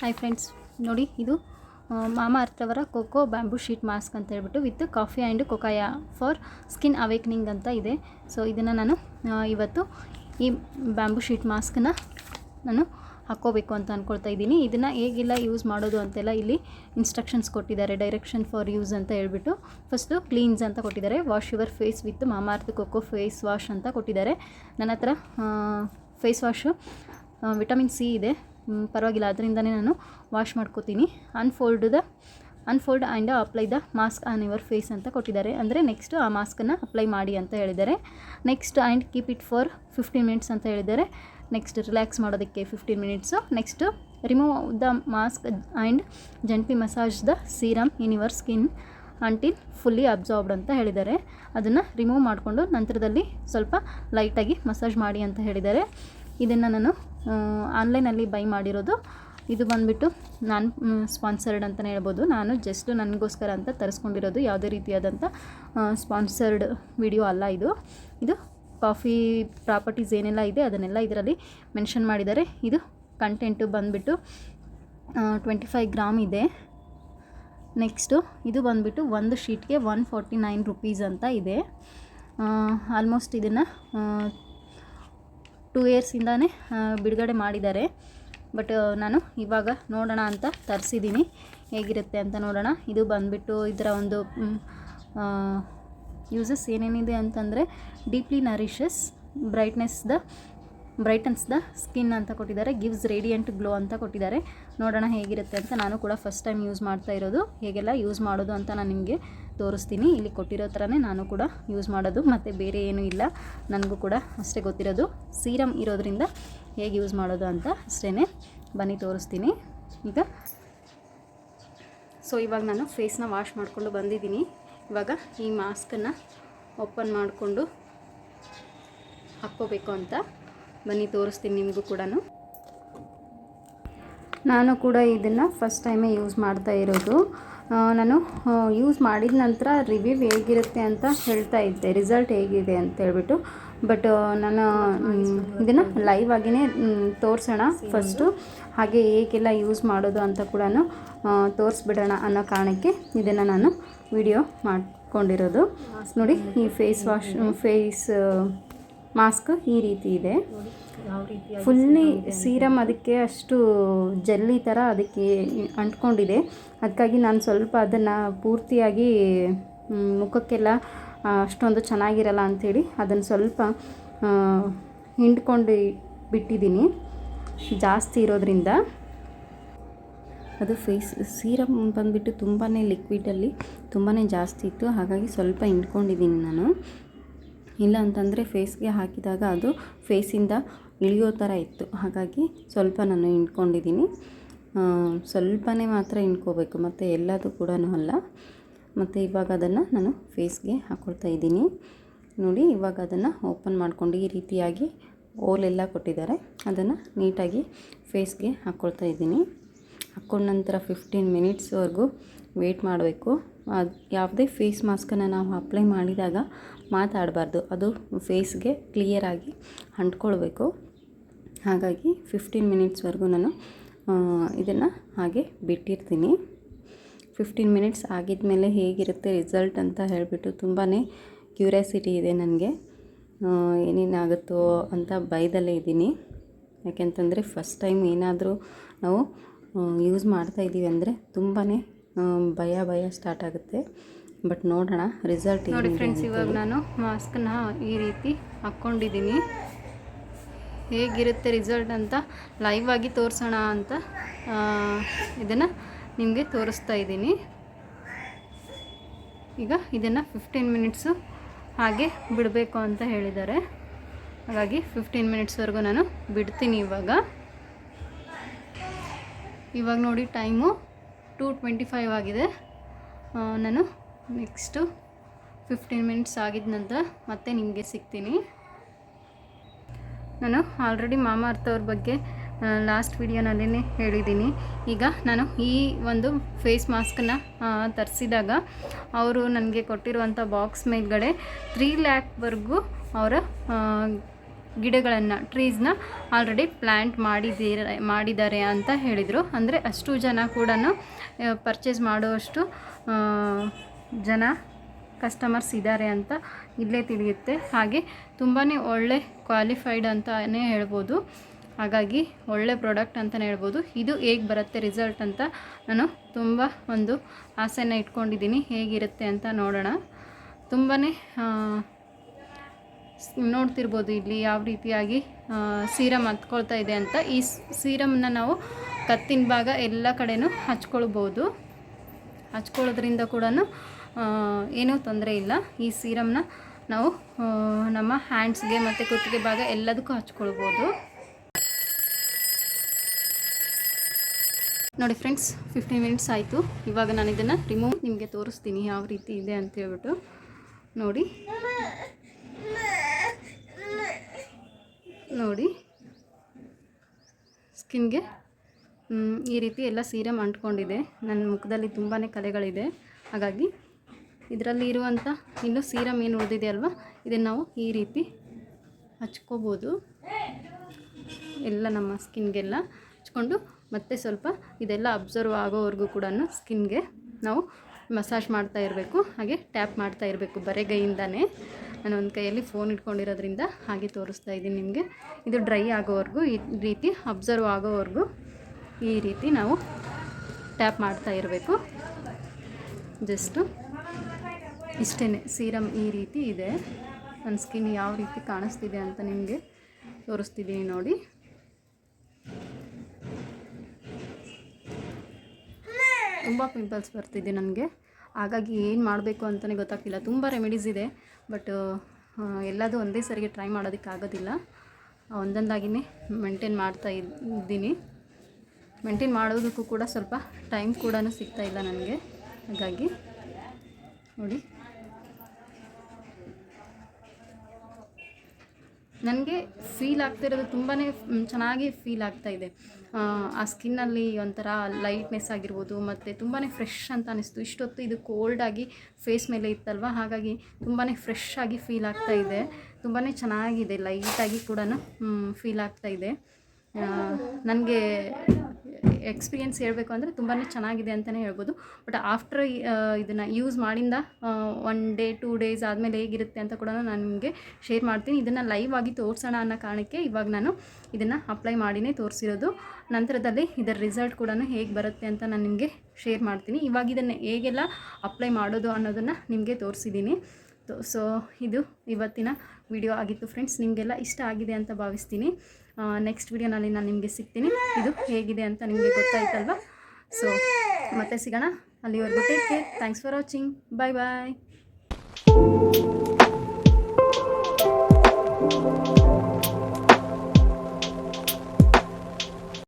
Hi friends, ನೋಡಿ ಇದು Mamaearth ಅವರ ಕೋಕೋ ಬ್ಯಾಂಬೂ ಶೀಟ್ ಮಾಸ್ಕ್ ಅಂತ ಹೇಳ್ಬಿಟ್ಟು with coffee and cocoa for skin awakening ಅಂತ ಇದೆ. ಸೊ ಇದನ್ನು ನಾನು ಇವತ್ತು ಈ ಬ್ಯಾಂಬೂ ಶೀಟ್ ಮಾಸ್ಕನ್ನು ನಾನು ಹಾಕ್ಕೋಬೇಕು ಅಂತ ಅಂದ್ಕೊಳ್ತಾ ಇದ್ದೀನಿ. ಇದನ್ನು ಹೇಗೆಲ್ಲ ಯೂಸ್ ಮಾಡೋದು ಅಂತೆಲ್ಲ ಇಲ್ಲಿ ಇನ್ಸ್ಟ್ರಕ್ಷನ್ಸ್ ಕೊಟ್ಟಿದ್ದಾರೆ, ಡೈರೆಕ್ಷನ್ ಫಾರ್ ಯೂಸ್ ಅಂತ ಹೇಳ್ಬಿಟ್ಟು. ಫಸ್ಟು ಕ್ಲೀನ್ಸ್ ಅಂತ ಕೊಟ್ಟಿದ್ದಾರೆ, wash your face with Mamaearth coco face wash ಅಂತ ಕೊಟ್ಟಿದ್ದಾರೆ. ನನ್ನ ಹತ್ರ ಫೇಸ್ ವಾಶು ವಿಟಮಿನ್ ಸಿ ಇದೆ, ಪರವಾಗಿಲ್ಲ, ಅದರಿಂದನೇ ನಾನು ವಾಶ್ ಮಾಡ್ಕೋತೀನಿ. Unfold and apply the mask on your face ಅಂತ ಕೊಟ್ಟಿದ್ದಾರೆ. ಅಂದರೆ ನೆಕ್ಸ್ಟ್ ಆ ಮಾಸ್ಕನ್ನು ಅಪ್ಲೈ ಮಾಡಿ ಅಂತ ಹೇಳಿದ್ದಾರೆ. Next and keep it for 15 minutes ಅಂತ ಹೇಳಿದ್ದಾರೆ. ನೆಕ್ಸ್ಟ್ ರಿಲ್ಯಾಕ್ಸ್ ಮಾಡೋದಕ್ಕೆ 15 minutes. Next remove the mask and gently massage the serum in your skin until fully absorbed ಅಂತ ಹೇಳಿದ್ದಾರೆ. ಅದನ್ನು ರಿಮೂವ್ ಮಾಡಿಕೊಂಡು ನಂತರದಲ್ಲಿ ಸ್ವಲ್ಪ ಲೈಟಾಗಿ ಮಸಾಜ್ ಮಾಡಿ ಅಂತ ಹೇಳಿದ್ದಾರೆ. ಇದನ್ನು ನಾನು ಆನ್ಲೈನಲ್ಲಿ ಬೈ ಮಾಡಿರೋದು. ಇದು ಬಂದುಬಿಟ್ಟು ನಾನು ಸ್ಪಾನ್ಸರ್ಡ್ ಅಂತಲೇ ಹೇಳ್ಬೋದು. ನಾನು ಜಸ್ಟ್ ನನಗೋಸ್ಕರ ಅಂತ ತರಿಸ್ಕೊಂಡಿರೋದು, ಯಾವುದೇ ರೀತಿಯಾದಂಥ ಸ್ಪಾನ್ಸರ್ಡ್ ವಿಡಿಯೋ ಅಲ್ಲ ಇದು ಕಾಫಿ ಪ್ರಾಪರ್ಟೀಸ್ ಏನೆಲ್ಲ ಇದೆ ಅದನ್ನೆಲ್ಲ ಇದರಲ್ಲಿ ಮೆನ್ಷನ್ ಮಾಡಿದ್ದಾರೆ. ಇದು ಕಂಟೆಂಟು ಬಂದುಬಿಟ್ಟು 25 ಗ್ರಾಮ್ ಇದೆ. ನೆಕ್ಸ್ಟು ಇದು ಬಂದುಬಿಟ್ಟು ಒಂದು ಶೀಟ್ಗೆ 149 ರುಪೀಸ್ ಅಂತ ಇದೆ. ಆಲ್ಮೋಸ್ಟ್ ಇದನ್ನು 2 ಇಯರ್ಸಿಂದನೇ ಬಿಡುಗಡೆ ಮಾಡಿದ್ದಾರೆ. ಬಟ್ ನಾನು ಇವಾಗ ನೋಡೋಣ ಅಂತ ತರಿಸಿದ್ದೀನಿ, ಹೇಗಿರುತ್ತೆ ಅಂತ ನೋಡೋಣ. ಇದು ಬಂದುಬಿಟ್ಟು ಇದರ ಒಂದು ಯೂಸಸ್ ಏನೇನಿದೆ ಅಂತಂದರೆ deeply nourishes, brightens the skin ಅಂತ ಕೊಟ್ಟಿದ್ದಾರೆ, ಗಿವ್ಸ್ ರೇಡಿಯಂಟ್ ಗ್ಲೋ ಅಂತ ಕೊಟ್ಟಿದ್ದಾರೆ. ನೋಡೋಣ ಹೇಗಿರುತ್ತೆ ಅಂತ. ನಾನು ಕೂಡ ಫಸ್ಟ್ ಟೈಮ್ ಯೂಸ್ ಮಾಡ್ತಾ ಇರೋದು, ಹೇಗೆಲ್ಲ ಯೂಸ್ ಮಾಡೋದು ಅಂತ ನಾನು ನಿಮಗೆ ತೋರಿಸ್ತೀನಿ. ಇಲ್ಲಿ ಕೊಟ್ಟಿರೋ ಥರನೇ ನಾನು ಕೂಡ ಯೂಸ್ ಮಾಡೋದು, ಮತ್ತು ಬೇರೆ ಏನೂ ಇಲ್ಲ, ನನಗೂ ಕೂಡ ಅಷ್ಟೇ ಗೊತ್ತಿರೋದು. ಸೀರಮ್ ಇರೋದ್ರಿಂದ ಹೇಗೆ ಯೂಸ್ ಮಾಡೋದು ಅಂತ ಅಷ್ಟೇ. ಬನ್ನಿ ತೋರಿಸ್ತೀನಿ ಈಗ. ಸೊ ಇವಾಗ ನಾನು ಫೇಸ್ನ ವಾಶ್ ಮಾಡಿಕೊಂಡು ಬಂದಿದ್ದೀನಿ. ಇವಾಗ ಈ ಮಾಸ್ಕನ್ನು ಓಪನ್ ಮಾಡಿಕೊಂಡು ಹಾಕ್ಕೋಬೇಕು ಅಂತ ಬನ್ನಿ ತೋರಿಸ್ತೀನಿ ನಿಮಗೂ ಕೂಡ. ನಾನು ಕೂಡ ಇದನ್ನು ಫಸ್ಟ್ ಟೈಮೇ ಯೂಸ್ ಮಾಡ್ತಾ ಇರೋದು. ನಾನು ಯೂಸ್ ಮಾಡಿದ ನಂತರ ರಿವ್ಯೂ ಹೇಗಿರುತ್ತೆ ಅಂತ ಹೇಳ್ತಾ ಇದ್ದೆ, ರಿಸಲ್ಟ್ ಹೇಗಿದೆ ಅಂತ ಹೇಳ್ಬಿಟ್ಟು. ಬಟ್ ನಾನು ಇದನ್ನು ಲೈವ್ ಆಗಿಯೇ ತೋರಿಸೋಣ ಫಸ್ಟು, ಹಾಗೆ ಹೇಗೆಲ್ಲ ಯೂಸ್ ಮಾಡೋದು ಅಂತ ಕೂಡ ತೋರಿಸ್ಬಿಡೋಣ ಅನ್ನೋ ಕಾರಣಕ್ಕೆ ಇದನ್ನು ನಾನು ವಿಡಿಯೋ ಮಾಡ್ಕೊಂಡಿರೋದು. ನೋಡಿ, ಈ ಫೇಸ್ ಮಾಸ್ಕ್ ಈ ರೀತಿ ಇದೆ. ಫುಲ್ಲಿ ಸೀರಮ್ ಅದಕ್ಕೆ ಅಷ್ಟು ಜೆಲ್ಲಿ ಥರ ಅದಕ್ಕೆ ಅಂಟ್ಕೊಂಡಿದೆ. ಅದಕ್ಕಾಗಿ ನಾನು ಸ್ವಲ್ಪ ಅದನ್ನು ಪೂರ್ತಿಯಾಗಿ ಮುಖಕ್ಕೆಲ್ಲ ಅಷ್ಟೊಂದು ಚೆನ್ನಾಗಿರಲ್ಲ ಅಂಥೇಳಿ ಅದನ್ನು ಸ್ವಲ್ಪ ಹಿಂಡ್ಕೊಂಡು ಬಿಟ್ಟಿದ್ದೀನಿ, ಜಾಸ್ತಿ ಇರೋದ್ರಿಂದ. ಅದು ಸೀರಮ್ ಬಂದುಬಿಟ್ಟು ತುಂಬಾ ಲಿಕ್ವಿಡಲ್ಲಿ ತುಂಬಾ ಜಾಸ್ತಿ ಇತ್ತು, ಹಾಗಾಗಿ ಸ್ವಲ್ಪ ಹಿಂಡ್ಕೊಂಡಿದ್ದೀನಿ ನಾನು. ಇಲ್ಲ ಅಂತಂದರೆ ಫೇಸ್ಗೆ ಹಾಕಿದಾಗ ಅದು ಫೇಸಿಂದ ಇಳಿಯೋ ಥರ ಇತ್ತು, ಹಾಗಾಗಿ ಸ್ವಲ್ಪ ನಾನು ಹಿಂಡ್ಕೊಂಡಿದ್ದೀನಿ. ಸ್ವಲ್ಪನೇ ಮಾತ್ರ ಹಿಂಡ್ಕೋಬೇಕು, ಮತ್ತು ಎಲ್ಲದು ಕೂಡ ಅಲ್ಲ. ಮತ್ತು ಇವಾಗ ಅದನ್ನು ನಾನು ಫೇಸ್ಗೆ ಹಾಕ್ಕೊಳ್ತಾ ಇದ್ದೀನಿ. ನೋಡಿ, ಇವಾಗ ಅದನ್ನು ಓಪನ್ ಮಾಡ್ಕೊಂಡು ಈ ರೀತಿಯಾಗಿ ಓಲೆಲ್ಲ ಕೊಟ್ಟಿದ್ದಾರೆ, ಅದನ್ನು ನೀಟಾಗಿ ಫೇಸ್ಗೆ ಹಾಕ್ಕೊಳ್ತಾ ಇದ್ದೀನಿ. ಹಾಕ್ಕೊಂಡ ನಂತರ 15 ಮಿನಿಟ್ಸ್ವರೆಗೂ ವೆಯ್ಟ್ ಮಾಡಬೇಕು. ಅದು ಯಾವುದೇ ಫೇಸ್ ಮಾಸ್ಕನ್ನು ನಾವು ಅಪ್ಲೈ ಮಾಡಿದಾಗ ಮಾತಾಡಬಾರ್ದು, ಅದು ಫೇಸ್ಗೆ ಕ್ಲಿಯರಾಗಿ ಅಂಟ್ಕೊಳ್ಬೇಕು. ಹಾಗಾಗಿ 15 ಮಿನಿಟ್ಸ್ವರೆಗೂ ನಾನು ಇದನ್ನು ಹಾಗೆ ಬಿಟ್ಟಿರ್ತೀನಿ. 15 ಮಿನಿಟ್ಸ್ ಆಗಿದ ಮೇಲೆ ಹೇಗಿರುತ್ತೆ ರಿಸಲ್ಟ್ ಅಂತ ಹೇಳಿಬಿಟ್ಟು ತುಂಬಾ ಕ್ಯೂರಿಯಾಸಿಟಿ ಇದೆ ನನಗೆ. ಏನೇನಾಗುತ್ತೋ ಅಂತ ಭಯದಲ್ಲೇ ಇದ್ದೀನಿ. ಯಾಕೆಂತಂದರೆ ಫಸ್ಟ್ ಟೈಮ್ ಏನಾದರೂ ನಾವು ಯೂಸ್ ಮಾಡ್ತಾಯಿದ್ದೀವಿ ಅಂದರೆ ತುಂಬಾ ಭಯ ಸ್ಟಾರ್ಟ್ ಆಗುತ್ತೆ. ಬಟ್ ನೋಡೋಣ ರಿಸಲ್ಟ್. ನೋಡಿ ಫ್ರೆಂಡ್ಸ್, ಇವಾಗ ನಾನು ಮಾಸ್ಕನ್ನ ಈ ರೀತಿ ಹಾಕ್ಕೊಂಡಿದ್ದೀನಿ. ಹೇಗಿರುತ್ತೆ ರಿಸಲ್ಟ್ ಅಂತ ಲೈವ್ ಆಗಿ ತೋರಿಸೋಣ ಅಂತ ಇದನ್ನು ನಿಮಗೆ ತೋರಿಸ್ತಾ ಇದ್ದೀನಿ. ಈಗ ಇದನ್ನು 15 ಮಿನಿಟ್ಸು ಹಾಗೆ ಬಿಡಬೇಕು ಅಂತ ಹೇಳಿದ್ದಾರೆ. ಹಾಗಾಗಿ 15 ಮಿನಿಟ್ಸ್ವರೆಗೂ ನಾನು ಬಿಡ್ತೀನಿ. ಇವಾಗ ನೋಡಿ, ಟೈಮು 2:25 ಆಗಿದೆ. ನಾನು ನೆಕ್ಸ್ಟು 15 ಮಿನಿಟ್ಸ್ ಆಗಿದ ನಂತರ ಮತ್ತೆ ನಿಮಗೆ ಸಿಗ್ತೀನಿ. ನಾನು ಆಲ್ರೆಡಿ ಮಾಮಾಅರ್ತ್ ಅವ್ರ ಬಗ್ಗೆ ಲಾಸ್ಟ್ ವಿಡಿಯೋನಲ್ಲೇ ಹೇಳಿದ್ದೀನಿ. ಈಗ ನಾನು ಈ ಒಂದು ಫೇಸ್ ಮಾಸ್ಕನ್ನು ತರಿಸಿದಾಗ ಅವರು ನನಗೆ ಕೊಟ್ಟಿರುವಂಥ ಬಾಕ್ಸ್ ಮೇಲ್ಗಡೆ 3 ಲ್ಯಾಕ್ವರೆಗೂ ಅವರ ಗಿಡಗಳನ್ನು ಟ್ರೀಸ್ನ ಆಲ್ರೆಡಿ ಪ್ಲ್ಯಾಂಟ್ ಮಾಡಿದ್ದಾರೆ ಅಂತ ಹೇಳಿದರು. ಅಂದರೆ ಅಷ್ಟು ಜನ ಕೂಡ ಪರ್ಚೇಸ್ ಮಾಡುವಷ್ಟು ಜನ ಕಸ್ಟಮರ್ಸ್ ಇದ್ದಾರೆ ಅಂತ ಇಲ್ಲೇ ತಿಳಿಯುತ್ತೆ. ಹಾಗೆ ತುಂಬಾ ಒಳ್ಳೆ ಕ್ವಾಲಿಫೈಡ್ ಅಂತಲೇ ಹೇಳ್ಬೋದು. ಹಾಗಾಗಿ ಒಳ್ಳೆ ಪ್ರಾಡಕ್ಟ್ ಅಂತಲೇ ಹೇಳ್ಬೋದು. ಇದು ಹೇಗೆ ಬರುತ್ತೆ ರಿಸಲ್ಟ್ ಅಂತ ನಾನು ತುಂಬ ಒಂದು ಆಸೆನ ಇಟ್ಕೊಂಡಿದ್ದೀನಿ, ಹೇಗಿರುತ್ತೆ ಅಂತ ನೋಡೋಣ. ತುಂಬಾ ನೋಡ್ತಿರ್ಬೋದು ಇಲ್ಲಿ ಯಾವ ರೀತಿಯಾಗಿ ಸೀರಮ್ ಹತ್ಕೊಳ್ತಾ ಇದೆ ಅಂತ. ಈ ಸೀರಮ್ನ ನಾವು ಕತ್ತಿನ ಭಾಗ ಎಲ್ಲ ಕಡೆನೂ ಹಚ್ಕೊಳ್ಬೋದು. ಹಚ್ಕೊಳ್ಳೋದ್ರಿಂದ ಕೂಡ ಏನೂ ತೊಂದರೆ ಇಲ್ಲ. ಈ ಸೀರಮ್ನ ನಾವು ನಮ್ಮ ಹ್ಯಾಂಡ್ಸ್ಗೆ ಮತ್ತು ಕುತ್ತಿಗೆ ಭಾಗ ಎಲ್ಲದಕ್ಕೂ ಹಚ್ಕೊಳ್ಬೋದು. ನೋಡಿ ಫ್ರೆಂಡ್ಸ್, 15 ಮಿನಿಟ್ಸ್ ಆಯಿತು. ಇವಾಗ ನಾನು ಇದನ್ನು ರಿಮೂವ್ ನಿಮಗೆ ತೋರಿಸ್ತೀನಿ ಯಾವ ರೀತಿ ಇದೆ ಅಂತ ಹೇಳ್ಬಿಟ್ಟು. ನೋಡಿ ಸ್ಕಿನ್ಗೆ ಈ ರೀತಿ ಎಲ್ಲ ಸೀರಮ್ ಅಂಟ್ಕೊಂಡಿದೆ. ನನ್ನ ಮುಖದಲ್ಲಿ ತುಂಬಾ ಕಲೆಗಳಿದೆ. ಹಾಗಾಗಿ ಇದರಲ್ಲಿ ಇರುವಂಥ ಇನ್ನು ಸೀರಮ್ ಏನು ಉಳಿದಿದೆ ಅಲ್ವಾ, ಇದನ್ನು ನಾವು ಈ ರೀತಿ ಹಚ್ಕೋಬೋದು. ಎಲ್ಲ ನಮ್ಮ ಸ್ಕಿನ್ಗೆಲ್ಲ ಹಚ್ಕೊಂಡು ಮತ್ತೆ ಸ್ವಲ್ಪ ಇದೆಲ್ಲ ಅಬ್ಸರ್ವ್ ಆಗೋವರೆಗೂ ಕೂಡ ಸ್ಕಿನ್ಗೆ ನಾವು ಮಸಾಜ್ ಮಾಡ್ತಾ ಇರಬೇಕು, ಹಾಗೆ ಟ್ಯಾಪ್ ಮಾಡ್ತಾ ಇರಬೇಕು ಬರೆಗೈಯಿಂದನೇ. ನಾನು ಒಂದು ಕೈಯಲ್ಲಿ ಫೋನ್ ಇಟ್ಕೊಂಡಿರೋದ್ರಿಂದ ಹಾಗೆ ತೋರಿಸ್ತಾ ಇದ್ದೀನಿ ನಿಮಗೆ. ಇದು ಡ್ರೈ ಆಗೋವರೆಗೂ ಈ ರೀತಿ ಅಬ್ಸರ್ವ್ ಆಗೋವರೆಗೂ ಈ ರೀತಿ ನಾವು ಟ್ಯಾಪ್ ಮಾಡ್ತಾ ಇರಬೇಕು. ಜಸ್ಟು ಇಷ್ಟೇ. ಸೀರಮ್ ಈ ರೀತಿ ಇದೆ. ನನ್ನ ಸ್ಕಿನ್ ಯಾವ ರೀತಿ ಕಾಣಿಸ್ತಿದೆ ಅಂತ ನಿಮಗೆ ತೋರಿಸ್ತಿದ್ದೀನಿ ನೋಡಿ. ತುಂಬ ಪಿಂಪಲ್ಸ್ ಬರ್ತಿದೆ ನನಗೆ. ಹಾಗಾಗಿ ಏನು ಮಾಡಬೇಕು ಅಂತಲೇ ಗೊತ್ತಾಗ್ತಿಲ್ಲ. ತುಂಬ ರೆಮಿಡೀಸ್ ಇದೆ, ಬಟ್ ಎಲ್ಲದೂ ಒಂದೇ ಸರಿಗೆ ಟ್ರೈ ಮಾಡೋದಕ್ಕಾಗೋದಿಲ್ಲ. ಒಂದೊಂದಾಗಿಯೇ ಮೇಂಟೈನ್ ಮಾಡ್ತಾ ಇದ್ದೀನಿ. ಮೇಂಟೈನ್ ಮಾಡೋದಕ್ಕೂ ಕೂಡ ಸ್ವಲ್ಪ ಟೈಮ್ ಕೂಡ ಸಿಗ್ತಾ ಇಲ್ಲ ನನಗೆ. ಹಾಗಾಗಿ ನೋಡಿ, ನನಗೆ ಫೀಲ್ ಆಗ್ತಿರೋದು ತುಂಬಾ ಚೆನ್ನಾಗಿ ಫೀಲ್ ಆಗ್ತಾಯಿದೆ. ಆ ಸ್ಕಿನ್ನಲ್ಲಿ ಒಂಥರ ಲೈಟ್ನೆಸ್ ಆಗಿರ್ಬೋದು, ಮತ್ತು ತುಂಬಾ ಫ್ರೆಶ್ ಅಂತ ಅನಿಸ್ತು. ಇಷ್ಟೊತ್ತು ಇದು ಕೋಲ್ಡಾಗಿ ಫೇಸ್ ಮೇಲೆ ಇತ್ತಲ್ವ, ಹಾಗಾಗಿ ತುಂಬಾ ಫ್ರೆಶ್ ಆಗಿ ಫೀಲ್ ಆಗ್ತಾಯಿದೆ. ತುಂಬಾ ಚೆನ್ನಾಗಿದೆ, ಲೈಟಾಗಿ ಕೂಡ ಫೀಲ್ ಆಗ್ತಾಯಿದೆ. ನನಗೆ ಎಕ್ಸ್ಪೀರಿಯೆನ್ಸ್ ಹೇಳಬೇಕು ಅಂದರೆ ತುಂಬಾ ಚೆನ್ನಾಗಿದೆ ಅಂತಲೇ ಹೇಳ್ಬೋದು. ಬಟ್ ಆಫ್ಟರ್ ಇದನ್ನು ಯೂಸ್ ಮಾಡಿಂದ 1 ಡೇ 2 ಡೇಸ್ ಆದಮೇಲೆ ಹೇಗಿರುತ್ತೆ ಅಂತ ಕೂಡ ನಾನು ನಿಮಗೆ ಶೇರ್ ಮಾಡ್ತೀನಿ. ಇದನ್ನು ಲೈವ್ ಆಗಿ ತೋರಿಸೋಣ ಅನ್ನೋ ಕಾರಣಕ್ಕೆ ಇವಾಗ ನಾನು ಇದನ್ನು ಅಪ್ಲೈ ಮಾಡಿನೇ ತೋರಿಸಿರೋದು. ನಂತರದಲ್ಲಿ ಇದರ ರಿಸಲ್ಟ್ ಕೂಡ ಹೇಗೆ ಬರುತ್ತೆ ಅಂತ ನಾನು ನಿಮಗೆ ಶೇರ್ ಮಾಡ್ತೀನಿ. ಇವಾಗ ಇದನ್ನು ಹೇಗೆಲ್ಲ ಅಪ್ಲೈ ಮಾಡೋದು ಅನ್ನೋದನ್ನು ನಿಮಗೆ ತೋರಿಸಿದ್ದೀನಿ. ಸೊ ಇದು ಇವತ್ತಿನ ವಿಡಿಯೋ ಆಗಿತ್ತು ಫ್ರೆಂಡ್ಸ್. ನಿಮಗೆಲ್ಲ ಇಷ್ಟ ಆಗಿದೆ ಅಂತ ಭಾವಿಸ್ತೀನಿ. ನೆಕ್ಸ್ಟ್ ವಿಡಿಯೋನಲ್ಲಿ ನಾನು ನಿಮಗೆ ಸಿಗ್ತೀನಿ. ಇದು ಹೇಗಿದೆ ಅಂತ ನಿಮಗೆ ಗೊತ್ತಾಯ್ತಲ್ವ. ಸೊ ಮತ್ತೆ ಸಿಗೋಣ. ಅಲ್ಲಿವರೆಗೂ take care. Thanks for watching. Bye bye.